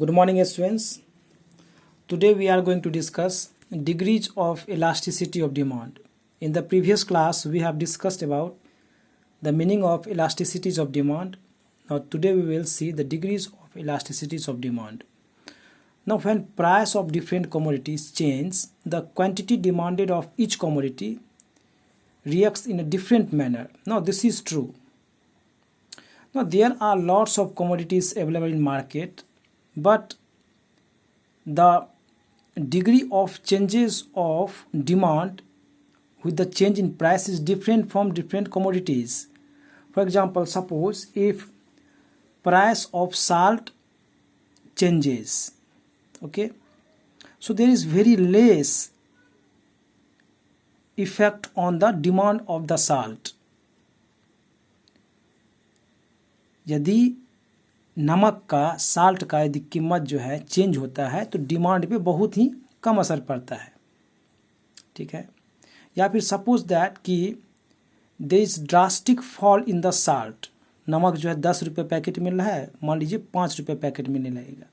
Good morning, students. Today we are going to discuss degrees of elasticity of demand. In the previous class, we have discussed about the meaning of elasticities of demand. Now today we will see the degrees of elasticities of demand. Now when price of different commodities change, the quantity demanded of each commodity reacts in a different manner. Now this is true. Now there are lots of commodities available in market, but the degree of changes of demand with the change in price is different from different commodities. For example, suppose if price of salt changes, okay, so there is very less effect on the demand of the salt. यदि नमक का salt का यदि कीमत जो है change होता है तो डिमांड पे बहुत ही कम असर पड़ता है, ठीक है। या फिर सपोज दैट कि there is drastic fall in the salt, नमक जो है 10 रुपये पैकेट मिल रहा है, मान लीजिए 5 रुपये पैकेट मिलने लगेगा,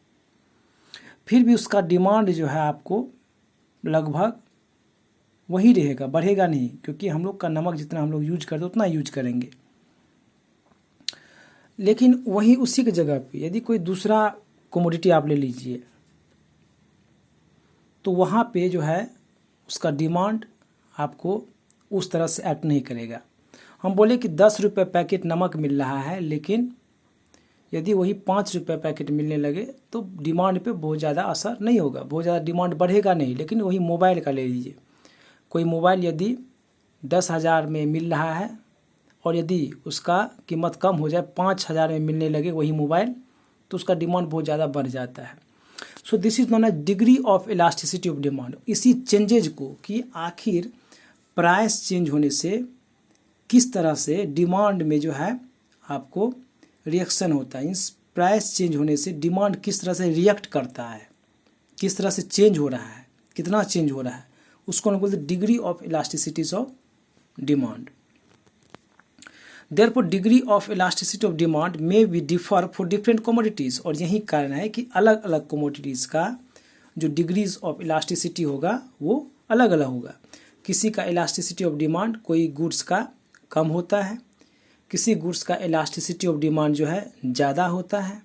फिर भी उसका डिमांड जो है आपको लगभग वही रहेगा, बढ़ेगा नहीं, क्योंकि हम लोग का नमक जितना हम लोग यूज करते उतना यूज करेंगे। लेकिन वही उसी की जगह पे यदि कोई दूसरा कमोडिटी आप ले लीजिए तो वहाँ पे जो है उसका डिमांड आपको उस तरह से एक्ट नहीं करेगा। हम बोले कि 10 रुपये पैकेट नमक मिल रहा है, लेकिन यदि वही 5 रुपये पैकेट मिलने लगे तो डिमांड पे बहुत ज़्यादा असर नहीं होगा, बहुत ज़्यादा डिमांड बढ़ेगा नहीं। लेकिन वही मोबाइल का ले लीजिए, कोई मोबाइल यदि 10,000 में मिल रहा है और यदि उसका कीमत कम हो जाए 5,000 में मिलने लगे वही मोबाइल, तो उसका डिमांड बहुत ज़्यादा बढ़ जाता है। So this is known as degree of elasticity of demand. इसी चेंजेज को कि आखिर प्राइस चेंज होने से किस तरह से डिमांड में जो है आपको रिएक्शन होता है, इस प्राइस चेंज होने से डिमांड किस तरह से रिएक्ट करता है, किस तरह से चेंज हो रहा है, कितना चेंज हो रहा है, उसको हम बोलते हैं degree of इलास्टिसिटीज of demand. Therefore, degree of elasticity of demand may be differ for different commodities। और यही कारण है कि अलग अलग commodities का जो degrees of elasticity होगा वो अलग अलग होगा। किसी का elasticity of demand कोई goods का कम होता है, किसी goods का elasticity of demand जो है ज़्यादा होता है।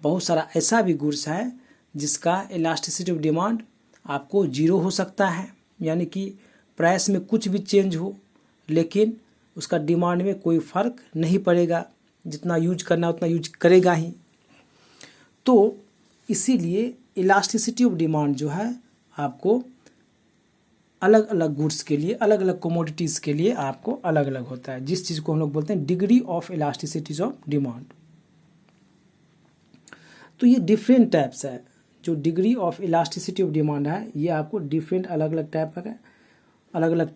बहुत सारा ऐसा भी goods है जिसका elasticity of demand आपको 0 हो सकता है, यानी कि प्राइस में कुछ भी चेंज हो लेकिन उसका डिमांड में कोई फ़र्क नहीं पड़ेगा, जितना यूज करना उतना यूज करेगा ही। तो इसीलिए इलास्टिसिटी ऑफ डिमांड जो है आपको अलग अलग गुड्स के लिए, अलग अलग कमोडिटीज़ के लिए आपको अलग अलग होता है, जिस चीज़ को हम लोग बोलते हैं डिग्री ऑफ इलास्टिसिटीज ऑफ डिमांड। तो ये डिफरेंट टाइप्स है, जो degree of elasticity of demand है ये आपको डिफरेंट अलग अलग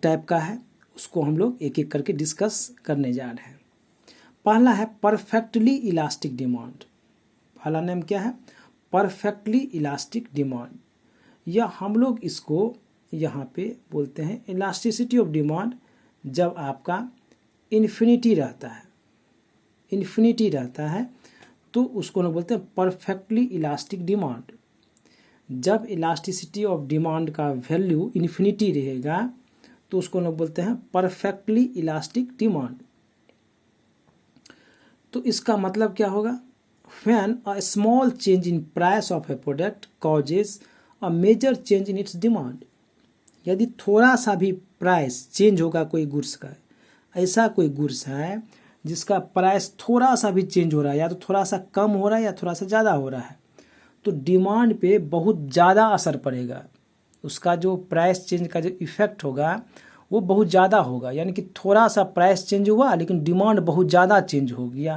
टाइप का है, उसको हम लोग एक एक करके डिस्कस करने जा रहे हैं। पहला है परफेक्टली इलास्टिक डिमांड। पहला नेम क्या है? Perfectly elastic demand. या हम लोग इसको यहाँ पे बोलते हैं इलास्टिसिटी ऑफ डिमांड जब आपका इन्फिनिटी रहता है तो उसको हम बोलते हैं परफेक्टली इलास्टिक डिमांड। जब इलास्टिसिटी ऑफ डिमांड का वैल्यू इन्फिनिटी रहेगा तो उसको लोग बोलते हैं परफेक्टली इलास्टिक डिमांड। तो इसका मतलब क्या होगा? When a small change in price of a product causes a major change in its demand. यदि थोड़ा सा भी प्राइस चेंज होगा कोई गुड्स का, ऐसा कोई गुड्स है जिसका प्राइस थोड़ा सा भी चेंज हो रहा है, या तो थोड़ा सा कम हो रहा है या थोड़ा सा ज़्यादा हो रहा है, तो डिमांड पे बहुत ज़्यादा असर पड़ेगा। उसका जो प्राइस चेंज का जो इफ़ेक्ट होगा वो बहुत ज़्यादा होगा, यानी कि थोड़ा सा प्राइस चेंज हुआ लेकिन डिमांड बहुत ज़्यादा चेंज हो गया।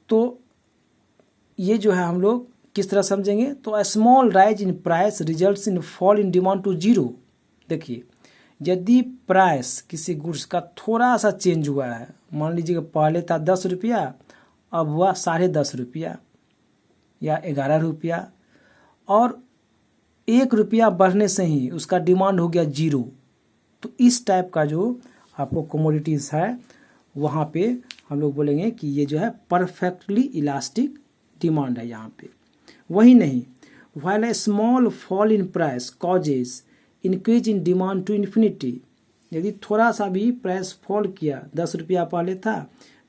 तो ये जो है हम लोग किस तरह समझेंगे? तो a small rise in price results in fall in demand to 0। देखिए, यदि प्राइस किसी गुड्स का थोड़ा सा चेंज हुआ है, मान लीजिए पहले था 10 रुपया, अब हुआ 10.5 रुपया या 11 रुपया, और 1 रुपया बढ़ने से ही उसका डिमांड हो गया 0। तो इस टाइप का जो आपको कमोडिटीज़ है वहाँ पे हम लोग बोलेंगे कि ये जो है परफेक्टली इलास्टिक डिमांड है यहाँ पे। वही नहीं, while a small fall in price causes increase in demand to infinity, यदि थोड़ा सा भी प्राइस फॉल किया, 10 रुपया पहले था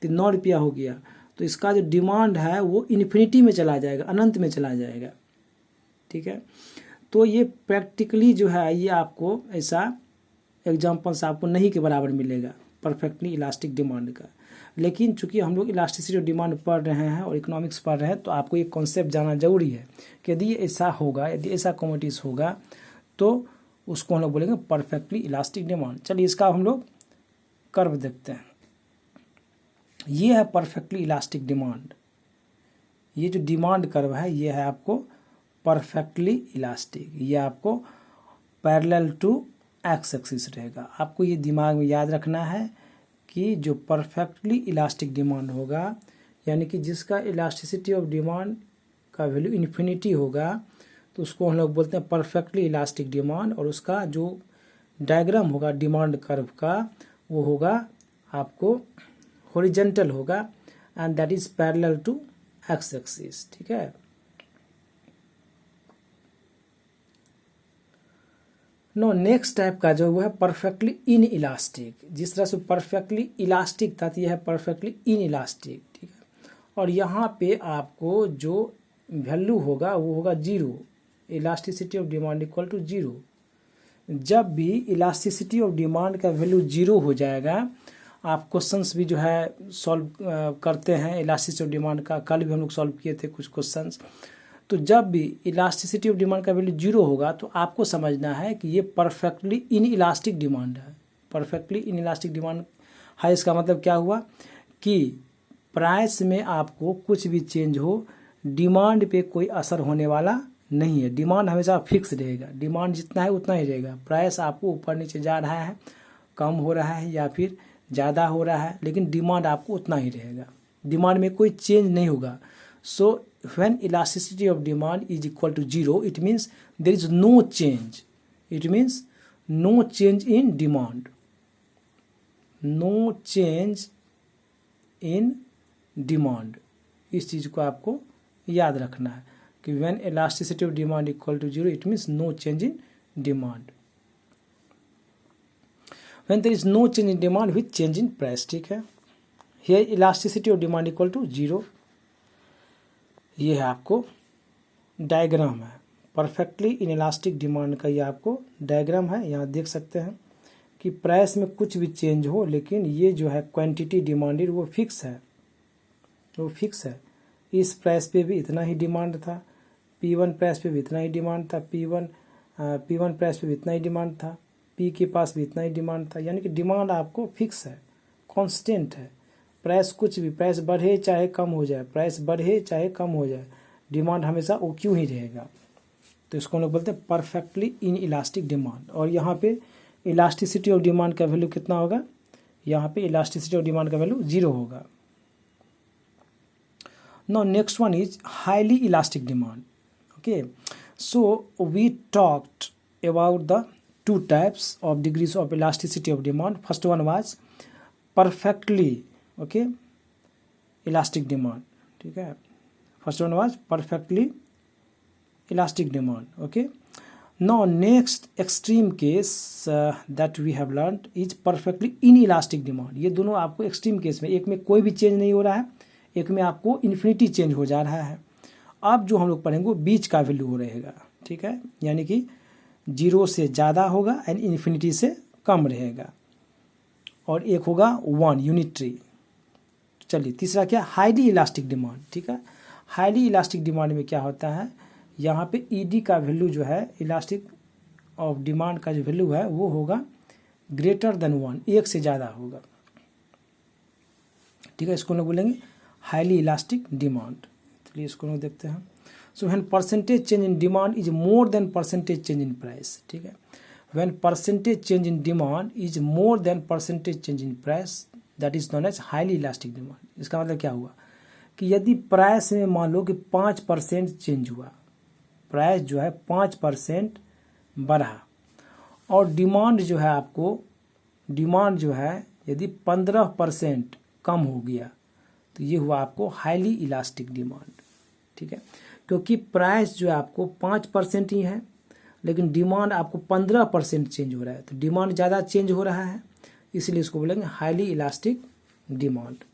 तो 9 रुपया हो गया, तो इसका जो डिमांड है वो इन्फिनिटी में चला जाएगा, अनंत में चला जाएगा। ठीक है, तो ये प्रैक्टिकली जो है ये आपको ऐसा एग्जाम्पल्स आपको नहीं के बराबर मिलेगा परफेक्टली इलास्टिक डिमांड का। लेकिन चूंकि हम लोग इलास्टिसिटी ऑफ डिमांड पढ़ रहे हैं और इकोनॉमिक्स पढ़ रहे हैं, तो आपको ये कॉन्सेप्ट जानना जरूरी है कि यदि ऐसा होगा, यदि ऐसा कमोडिटीज होगा तो उसको हम लोग बोलेंगे परफेक्टली इलास्टिक डिमांड। चलिए इसका हम लोग कर्व देखते हैं। ये है परफेक्टली इलास्टिक डिमांड, ये जो डिमांड कर्व है ये है आपको परफेक्टली इलास्टिक, ये आपको पैरेलल टू एक्स एक्सिस रहेगा। आपको ये दिमाग में याद रखना है कि जो परफेक्टली इलास्टिक डिमांड होगा, यानी कि जिसका इलास्टिसिटी ऑफ डिमांड का वैल्यू इन्फिनिटी होगा, तो उसको हम लोग बोलते हैं परफेक्टली इलास्टिक डिमांड। और उसका जो डायग्राम होगा डिमांड कर्व का वो होगा आपको हॉरिजेंटल होगा and that is parallel to X axis. ठीक है, नो नेक्स्ट टाइप का जो है परफेक्टली इन इलास्टिक। जिस तरह से परफेक्टली इलास्टिक था तो यह है परफेक्टली इन इलास्टिक। ठीक है, और यहाँ पे आपको जो वैल्यू होगा वो होगा 0, elasticity of demand equal to 0। जब भी इलास्टिसिटी ऑफ डिमांड का वैल्यू 0 हो जाएगा, आप क्वेश्चंस भी जो है सॉल्व करते हैं इलास्टिसिटी ऑफ डिमांड का, कल भी हम लोग सॉल्व किए थे कुछ क्वेश्चंस। तो जब भी इलास्टिसिटी ऑफ डिमांड का वैल्यू 0 होगा तो आपको समझना है कि ये परफेक्टली इन इलास्टिक डिमांड है। परफेक्टली इन इलास्टिक डिमांड है, इसका मतलब क्या हुआ कि प्राइस में आपको कुछ भी चेंज हो, डिमांड पे कोई असर होने वाला नहीं है। डिमांड हमेशा फिक्स रहेगा, डिमांड जितना है उतना ही रहेगा। प्राइस आपको ऊपर नीचे जा रहा है, कम हो रहा है या फिर ज़्यादा हो रहा है, लेकिन डिमांड आपको उतना ही रहेगा, डिमांड में कोई चेंज नहीं होगा। So when elasticity of demand is equal to 0, it means there is no change. It means no change in demand. No change in demand. इस चीज़ को आपको याद रखना है कि when elasticity of demand equal to 0, it means no change in demand. When there is no change in demand with change in price, ठीक है। Here elasticity of demand equal to 0. ये है आपको डायग्राम है परफेक्टली इनइलास्टिक डिमांड का, ये आपको diagram है। यहाँ देख सकते हैं कि प्राइस में कुछ भी चेंज हो, लेकिन ये जो है क्वांटिटी डिमांडेड वो फिक्स है, वो फिक्स है। इस प्राइस पे भी इतना ही डिमांड था, P1 प्राइस पे भी इतना ही डिमांड था, P1 प्राइस पे भी इतना ही डिमांड था, P के पास भी इतना ही डिमांड था। यानी कि डिमांड आपको फिक्स है, कांस्टेंट है। प्राइस कुछ भी, प्राइस बढ़े चाहे कम हो जाए, प्राइस बढ़े चाहे कम हो जाए, डिमांड हमेशा वो क्यों ही रहेगा। तो इसको हम लोग बोलते हैं परफेक्टली इन इलास्टिक डिमांड। और यहाँ पे इलास्टिसिटी ऑफ डिमांड का वैल्यू कितना होगा, यहाँ पे इलास्टिसिटी ऑफ डिमांड का वैल्यू 0 होगा। Now next one is highly elastic demand. Okay, so we talked about the 2 types of degrees of elasticity of demand. First one was perfectly okay elastic demand. ठीक है, first one was perfectly elastic demand. Okay, now next extreme case that we have learned is perfectly inelastic demand. ये दोनों आपको extreme case में, एक में कोई भी चेंज नहीं हो रहा है, एक में आपको इन्फिनिटी चेंज हो जा रहा है। अब जो हम लोग पढ़ेंगे वो बीच का वैल्यू रहेगा। ठीक है, यानी कि 0 से ज़्यादा होगा एंड इन्फिनिटी से कम रहेगा, और एक होगा 1 यूनिटरी। चलिए तीसरा क्या, हाईली इलास्टिक डिमांड। ठीक है, हाईली इलास्टिक डिमांड में क्या होता है, यहाँ पे ईडी का वैल्यू जो है, इलास्टिक ऑफ डिमांड का जो वैल्यू है वो होगा ग्रेटर देन 1, 1 से ज़्यादा होगा। ठीक है, इसको लोग बोलेंगे हाईली इलास्टिक डिमांड। चलिए इसको लोग देखते हैं। So when percentage change in demand is more than percentage change in price. ठीक है, when percentage change in demand is more than percentage change in price, that is known as highly elastic demand. इसका मतलब क्या हुआ कि यदि price में मान लो कि 5% चेंज हुआ, प्राइस जो है 5% बढ़ा, और डिमांड जो है आपको, डिमांड जो है यदि 15% कम हो गया, तो ये हुआ आपको हाईली इलास्टिक डिमांड। ठीक है, क्योंकि प्राइस जो है आपको 5% ही है, लेकिन डिमांड आपको 15% चेंज हो रहा है, तो डिमांड ज़्यादा चेंज हो रहा है, इसलिए इसको बोलेंगे हाईली इलास्टिक डिमांड।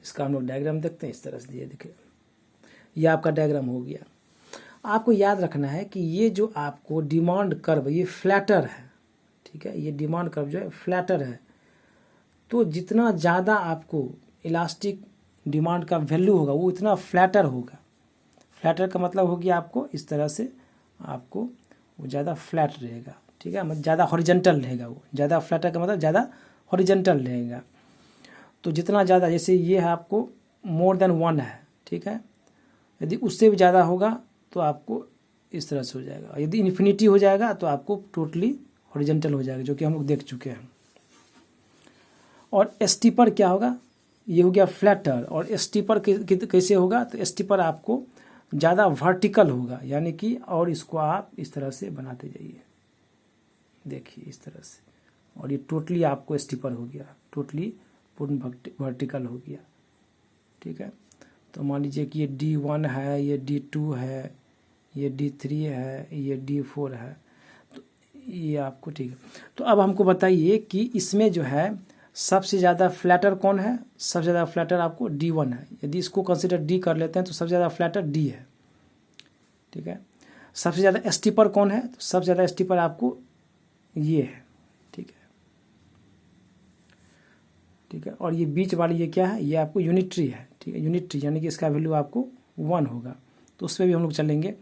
इसका हम लोग डायग्राम देखते हैं, इस तरह से दिए, देखिए ये आपका डायग्राम हो गया। आपको याद रखना है कि ये जो आपको डिमांड कर्व ये फ्लैटर है, ठीक है, ये डिमांड कर्व जो है फ्लैटर है, तो जितना ज़्यादा आपको इलास्टिक डिमांड का वैल्यू होगा वो इतना फ्लैटर होगा। फ्लैटर का मतलब हो गया आपको इस तरह से आपको वो ज़्यादा फ्लैट रहेगा, ठीक है, मतलब ज़्यादा हॉरिजॉन्टल रहेगा, वो ज़्यादा फ्लैटर का मतलब ज़्यादा हॉरिजॉन्टल रहेगा। तो जितना ज़्यादा, जैसे ये है आपको मोर देन 1 है, ठीक है, यदि उससे भी ज़्यादा होगा तो आपको इस तरह से हो जाएगा, यदि इन्फिनिटी हो जाएगा तो आपको टोटली हॉरिजॉन्टल हो जाएगा, जो कि हम लोग देख चुके हैं। और स्टीपर क्या होगा, ये हो गया फ्लैटर। और स्टीपर कैसे होगा, तो स्टीपर आपको ज़्यादा वर्टिकल होगा, यानी कि, और इसको आप इस तरह से बनाते जाइए, देखिए इस तरह से, और ये टोटली आपको स्टीपर हो गया, टोटली पूर्ण वर्टिकल हो गया, ठीक है। तो मान लीजिए कि ये D1 है, ये D2 है, ये D3 है, ये D4 है, तो ये आपको, ठीक है। तो अब हमको बताइए कि इसमें जो है सबसे ज़्यादा फ्लैटर कौन है, सबसे ज़्यादा फ्लैटर आपको D1 है। यदि इसको कंसिडर D कर लेते हैं तो सबसे ज़्यादा फ्लैटर D है, ठीक है। सबसे ज़्यादा स्टीपर कौन है, तो सबसे ज़्यादा स्टीपर आपको ये है, ठीक है, ठीक है। और ये बीच वाली ये क्या है, ये आपको यूनिटरी है, ठीक है, यूनिटरी यानी कि इसका वैल्यू आपको 1 होगा, तो उस पर भी हम लोग चलेंगे।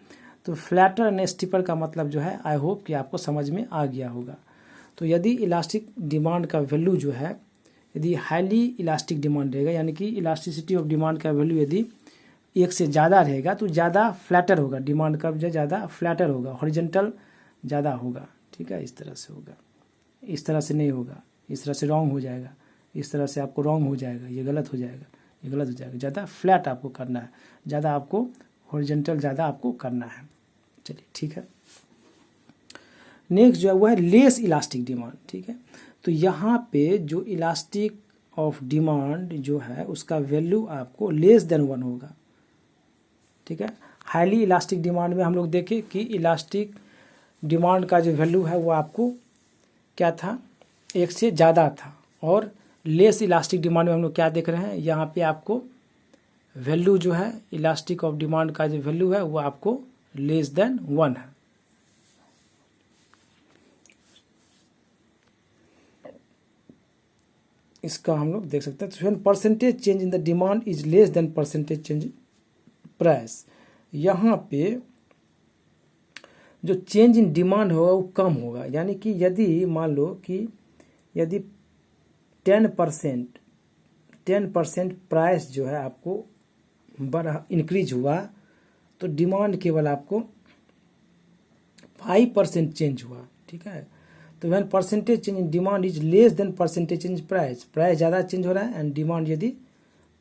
तो फ्लैटर एंड स्टीपर का मतलब जो है, आई होप कि आपको समझ में आ गया होगा। तो यदि इलास्टिक डिमांड का वैल्यू जो है, यदि हाईली इलास्टिक डिमांड रहेगा, यानी कि इलास्टिसिटी ऑफ डिमांड का वैल्यू यदि 1 से ज़्यादा रहेगा तो ज़्यादा फ्लैटर होगा, डिमांड का जो ज़्यादा फ्लैटर होगा, हॉरिजॉन्टल ज़्यादा होगा, ठीक है, इस तरह से होगा, इस तरह से नहीं होगा, इस तरह से रॉन्ग हो जाएगा, इस तरह से आपको रॉन्ग हो जाएगा, ये गलत हो जाएगा, ये गलत हो जाएगा। ज़्यादा फ्लैट आपको करना है, ज़्यादा आपको हॉरिजॉन्टल ज़्यादा आपको करना है। चलिए ठीक है। नेक्स्ट जो है वो है लेस इलास्टिक डिमांड, ठीक है। तो यहाँ पे जो इलास्टिक ऑफ डिमांड जो है उसका वैल्यू आपको लेस देन 1 होगा, ठीक है। हाईली इलास्टिक डिमांड में हम लोग देखें कि इलास्टिक डिमांड का जो वैल्यू है वो आपको क्या था, 1 से ज़्यादा था। और लेस इलास्टिक डिमांड में हम लोग क्या देख रहे हैं, यहाँ पे आपको वैल्यू जो है इलास्टिक ऑफ डिमांड का जो वैल्यू है वो आपको लेस देन 1 है। इसका हम लोग देख सकते हैं। तो percentage change in the demand is less than percentage change in price. यहाँ पे जो चेंज इन डिमांड होगा वो कम होगा, यानी कि यदि मान लो कि यदि 10% प्राइस जो है आपको बढ़ा इंक्रीज हुआ तो डिमांड केवल आपको 5% चेंज हुआ, ठीक है। तो when percentage change in demand is less than percentage change price, price ज़्यादा चेंज हो रहा है एंड डिमांड यदि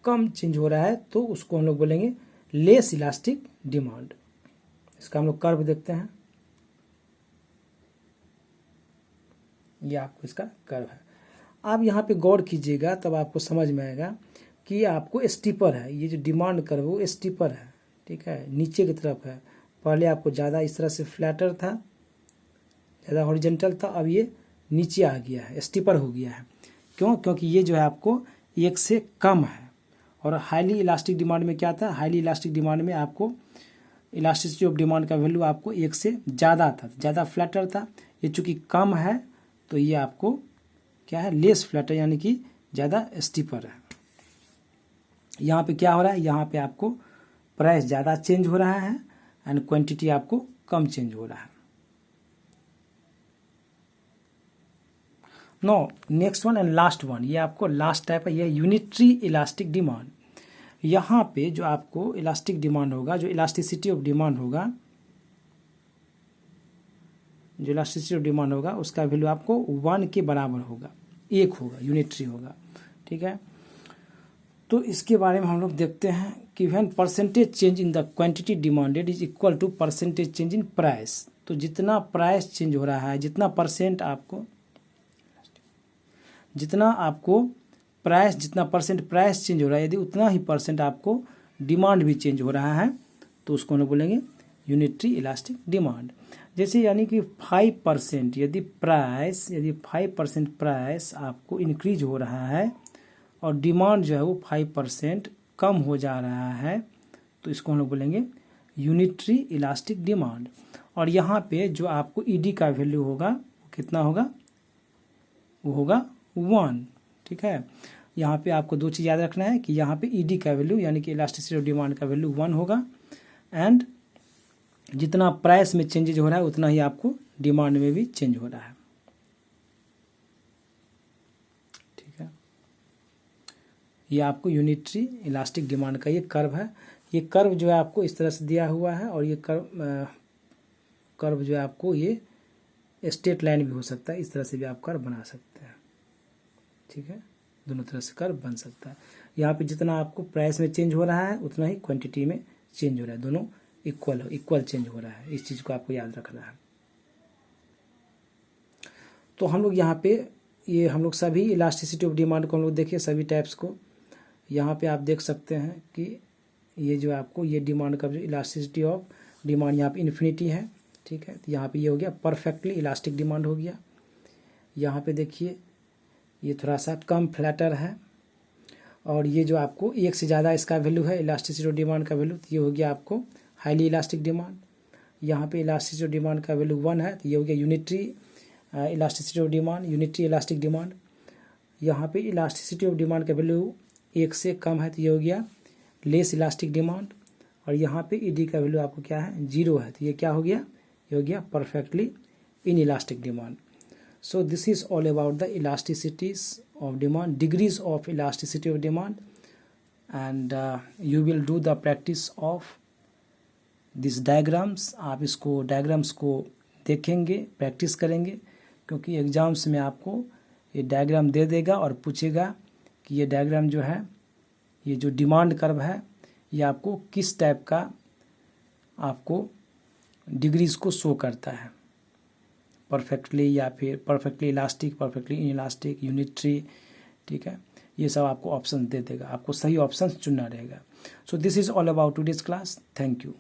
कम चेंज हो रहा है तो उसको हम लोग बोलेंगे लेस इलास्टिक डिमांड। इसका हम लोग कर्व देखते हैं, ये आपको इसका कर्व है। आप यहाँ पे गौर कीजिएगा तब आपको समझ में आएगा कि आपको स्टीपर है, ये जो डिमांड कर्व वो स्टीपर है, ठीक है, नीचे की तरफ है। पहले आपको ज़्यादा इस तरह से फ्लैटर था, ज़्यादा हॉरिजॉन्टल था, अब ये नीचे आ गया है, स्टीपर हो गया है। क्यों, क्योंकि ये जो है आपको 1 से कम है। और हाईली इलास्टिक डिमांड में क्या था, हाईली इलास्टिक डिमांड में आपको इलास्टिसिटी ऑफ डिमांड का वैल्यू आपको 1 से ज़्यादा था, ज़्यादा फ्लैटर था। ये चूँकि कम है तो ये आपको क्या है, लेस फ्लैटर, यानी कि ज़्यादा स्टीपर है। यहाँ पे क्या हो रहा है, यहाँ पे आपको प्राइस ज़्यादा चेंज हो रहा है एंड क्वांटिटी आपको कम चेंज हो रहा है। No next one and last one, ये आपको लास्ट टाइप है, ये यूनिटरी इलास्टिक डिमांड। यहाँ पे जो आपको इलास्टिक डिमांड होगा, जो इलास्टिसिटी ऑफ डिमांड होगा, जो इलास्टिसिटी ऑफ डिमांड होगा उसका वैल्यू आपको 1 के बराबर होगा, 1 होगा, यूनिटरी होगा, ठीक है। तो इसके बारे में हम लोग देखते हैं कि when percentage change in the quantity demanded is equal to percentage change in price. तो जितना प्राइस चेंज हो रहा है, जितना परसेंट आपको, जितना आपको प्राइस, जितना परसेंट प्राइस चेंज हो रहा है, यदि उतना ही परसेंट आपको डिमांड भी चेंज हो रहा है तो उसको हम लोग बोलेंगे यूनिटरी इलास्टिक डिमांड। जैसे यानी कि 5% यदि 5% प्राइस आपको इंक्रीज हो रहा है और डिमांड जो है वो 5% कम हो जा रहा है तो इसको हम लोग बोलेंगे यूनिटरी इलास्टिक डिमांड। और यहाँ पे जो आपको ईडी का वैल्यू होगा वो कितना होगा, वो होगा 1। ठीक है, यहाँ पे आपको दो चीज़ याद रखना है कि यहाँ पे ईडी का वैल्यू यानी कि इलास्टिसिटी ऑफ डिमांड का वैल्यू 1 होगा एंड जितना प्राइस में चेंजेज हो रहा है उतना ही आपको डिमांड में भी चेंज हो रहा है। ठीक है, ये आपको यूनिटरी इलास्टिक डिमांड का ये कर्व है। ये कर्व जो है आपको इस तरह से दिया हुआ है और ये कर्व जो है आपको ये स्ट्रेट लाइन भी हो सकता है, इस तरह से भी आप कर्व बना सकते हैं। ठीक है, दोनों तरह से कर्व बन सकता है। यहाँ पे जितना आपको प्राइस में चेंज हो रहा है उतना ही क्वांटिटी में चेंज हो रहा है, दोनों इक्वल चेंज हो रहा है। इस चीज़ को आपको याद रखना है। तो हम लोग यहाँ पे ये हम लोग सभी इलास्टिसिटी ऑफ डिमांड को हम लोग देखिए सभी टाइप्स को। यहाँ पे आप देख सकते हैं कि ये जो आपको ये डिमांड का जो इलास्टिसिटी ऑफ डिमांड यहाँ पे इन्फिनिटी है। ठीक है, तो यहाँ पे ये हो गया परफेक्टली इलास्टिक डिमांड हो गया। यहाँ पे देखिए ये थोड़ा सा कम फ्लैटर है और ये जो आपको एक से ज़्यादा इसका वैल्यू है इलास्टिसिटी ऑफ डिमांड का वैल्यू, तो ये हो गया आपको हाईली इलास्टिक डिमांड। यहाँ पे इलास्टिसिटी ऑफ डिमांड का वैल्यू 1 है तो ये हो गया unitary elasticity of demand, unitary elastic demand. यहाँ पे इलास्टिसिटी ऑफ डिमांड का वैल्यू 1 से कम है तो ये हो गया लेस इलास्टिक डिमांड। और यहाँ पे ईडी का वैल्यू आपको क्या है 0 है तो ये क्या हो गया, ये हो गया perfectly inelastic demand. So this is all about the elasticities of demand, degrees of elasticity of demand, and you will do the practice of these diagrams। आप इसको डायग्राम्स को देखेंगे, प्रैक्टिस करेंगे, क्योंकि एग्जाम्स में आपको ये डायग्राम दे देगा और पूछेगा कि ये डायग्राम जो है ये जो डिमांड कर्व है ये आपको किस टाइप का आपको डिग्रीज को शो करता है, परफेक्टली या फिर perfectly elastic, perfectly in elastic, unitary. ठीक है, ये सब आपको ऑप्शन दे देगा, आपको सही ऑप्शन चुनना रहेगा। सो this is all about today's class. Thank you.